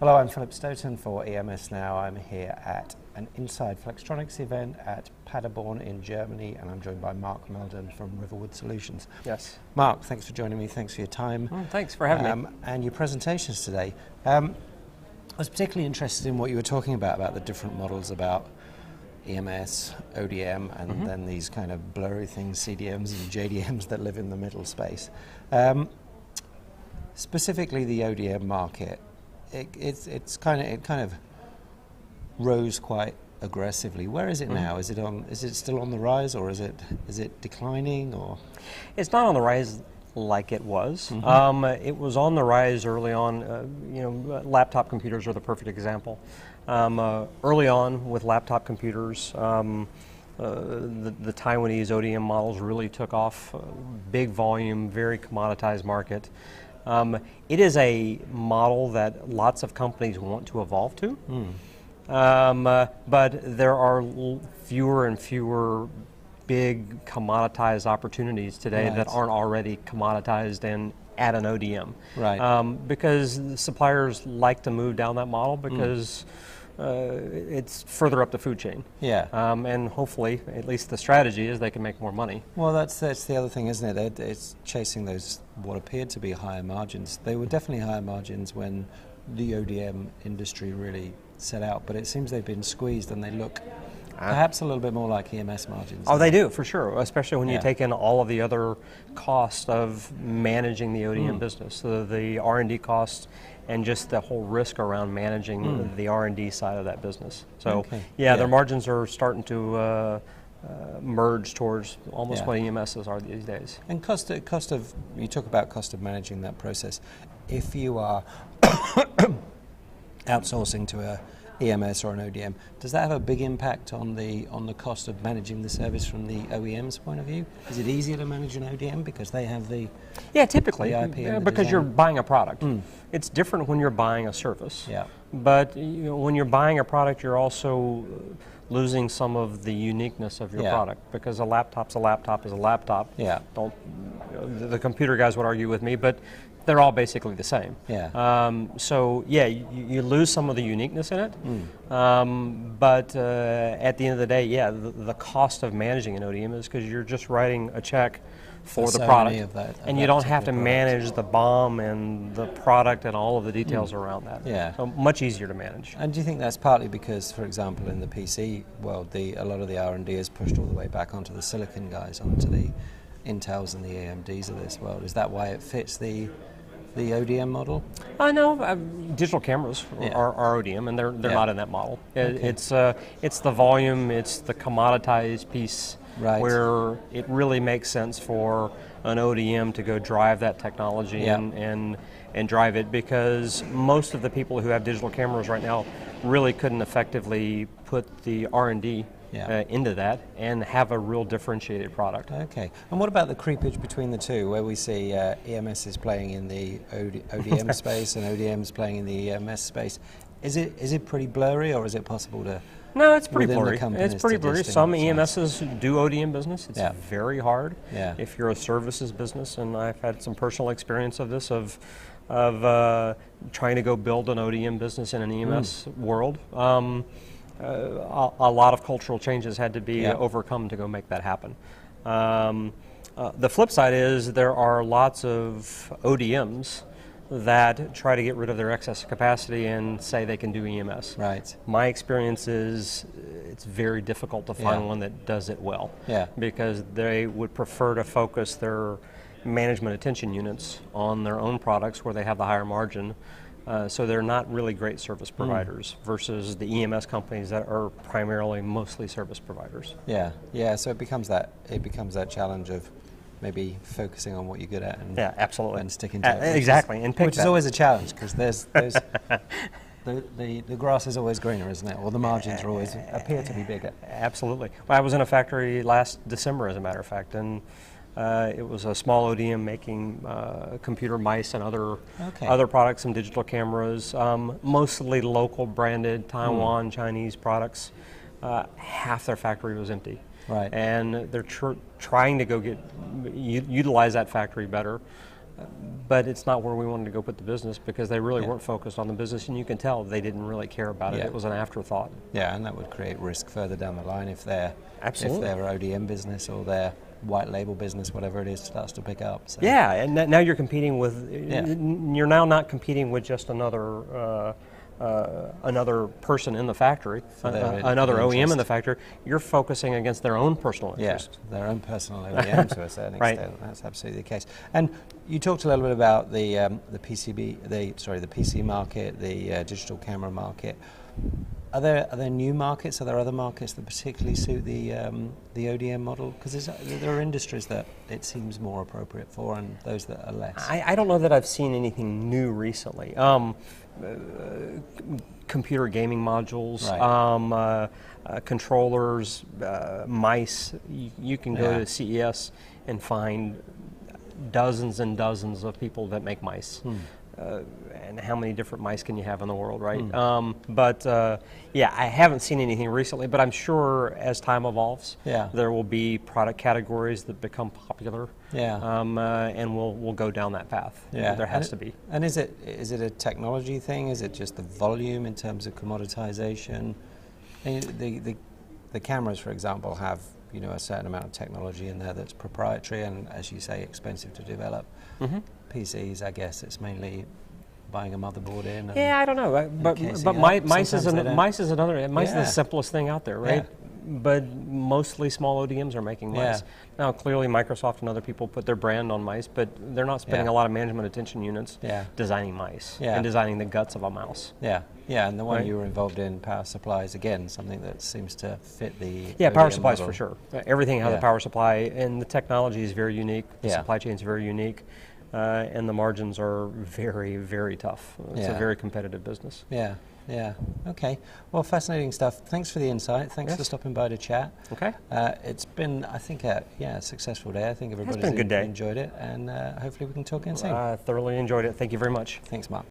Hello, I'm Philip Stoughton for EMS Now. I'm here at an Inside Flextronics event at Paderborn in Germany, and I'm joined by Mark Melden from Riverwood Solutions. Yes. Mark, thanks for joining me. Thanks for your time. Thanks for having me. And your presentations today. I was particularly interested in what you were talking about the different models about EMS, ODM, and then these kind of blurry things, CDMs and JDMs that live in the middle space. Specifically the ODM market, it kind of rose quite aggressively. Where is it now? Is it still on the rise, or is it declining, or? It's not on the rise like it was. It was on the rise early on. Laptop computers are the perfect example. Early on with laptop computers, the Taiwanese ODM models really took off. Big volume, very commoditized market. It is a model that lots of companies want to evolve to, but there are fewer and fewer big commoditized opportunities today that aren't already commoditized and at an ODM. Right. Because the suppliers like to move down that model because it's further up the food chain. Yeah. And hopefully, at least the strategy is they can make more money. Well, that's the other thing, isn't it? It's chasing those what appeared to be higher margins. They were definitely higher margins when the ODM industry really set out, but it seems they've been squeezed and they look perhaps a little bit more like EMS margins. Oh, they do, for sure, especially when you take in all of the other costs of managing the ODM business, the R&D costs, and just the whole risk around managing the R&D side of that business. So, their margins are starting to merge towards almost what EMSs are these days. And cost of, you talk about cost of managing that process. If you are outsourcing to a EMS or an ODM, does that have a big impact on the cost of managing the service from the OEM's point of view? Is it easier to manage an ODM because they have the typically the IP and the because design? you're buying a product. It's different when you're buying a service. Yeah. But when you're buying a product, you're also losing some of the uniqueness of your product, because a laptop's a laptop is a laptop. Yeah. The computer guys would argue with me, but they're all basically the same. Yeah. You lose some of the uniqueness in it, but at the end of the day, the cost of managing an ODM is because you're just writing a check for the product, and you don't have to manage the BOM and the product and all of the details around that. Yeah. So much easier to manage. And do you think that's partly because, for example, in the PC world, a lot of the R&D is pushed all the way back onto the silicon guys, onto the Intels and the AMDs of this world? Is that why it fits the ODM model? No, digital cameras are ODM, and they're not in that model. It's the volume, it's the commoditized piece where it really makes sense for an ODM to go drive that technology and drive it, because most of the people who have digital cameras right now really couldn't effectively put the R&D into that and have a real differentiated product. Okay. And what about the creepage between the two, where we see EMS is playing in the ODM space and ODMs playing in the EMS space? Is it pretty blurry, or is it possible to? No, it's pretty blurry. It's pretty blurry. Some EMSs do ODM business. It's very hard. Yeah. If you're a services business, and I've had some personal experience of this, of trying to go build an ODM business in an EMS world. A lot of cultural changes had to be overcome to go make that happen. The flip side is there are lots of ODMs that try to get rid of their excess capacity and say they can do EMS. Right. My experience is it's very difficult to find one that does it well, because they would prefer to focus their management attention units on their own products where they have the higher margin. So they're not really great service providers versus the EMS companies that are primarily mostly service providers. Yeah. So it becomes that challenge of maybe focusing on what you're good at and absolutely, and sticking to it. Exactly, which is always a challenge, because there's the grass is always greener, isn't it? Or the margins are always appear to be bigger. Absolutely. Well, I was in a factory last December, as a matter of fact, and it was a small ODM making computer mice and other products, and digital cameras, mostly local branded Taiwan Chinese products. Half their factory was empty. Right. And they're trying to go utilize that factory better. but it's not where we wanted to go put the business because they really weren't focused on the business, and you can tell they didn't really care about it. It was an afterthought. Yeah, and that would create risk further down the line if their Absolutely. if their ODM business or their white label business, whatever it is, starts to pick up. So. Yeah, and now you're competing with. You're now not competing with just another person in the factory, another OEM in the factory. You're focusing against their own personal interest. Yeah, their own personal OEM to a certain extent. That's absolutely the case. And you talked a little bit about the PC market, the digital camera market. Are there new markets? Are there other markets that particularly suit the ODM model? Because there are industries that it seems more appropriate for, and those that are less. I don't know that I've seen anything new recently. Computer gaming modules, controllers, mice. You can go to CES and find dozens and dozens of people that make mice. And how many different mice can you have in the world, right? Yeah, I haven't seen anything recently, but I'm sure as time evolves, there will be product categories that become popular, and we'll go down that path. Yeah, there has to be. And is it a technology thing? Is it just the volume in terms of commoditization? The cameras, for example, have a certain amount of technology in there that's proprietary and, as you say, expensive to develop. PCs, I guess it's mainly buying a motherboard in. I don't know, but mice is another. Mice is the simplest thing out there, right? But mostly small ODMs are making mice. Now, clearly, Microsoft and other people put their brand on mice, but they're not spending a lot of management attention units designing mice and designing the guts of a mouse. And the one you were involved in, power supplies, again, something that seems to fit the power ODM supplies model. for sure. Everything has a power supply, and the technology is very unique. The supply chain is very unique. And the margins are very, very tough. It's a very competitive business. Okay. Well, fascinating stuff. Thanks for the insight. Thanks for stopping by to chat. Okay. It's been, I think, a successful day. I think everybody's enjoyed it, and hopefully we can talk again soon. I thoroughly enjoyed it. Thank you very much. Thanks, Mark.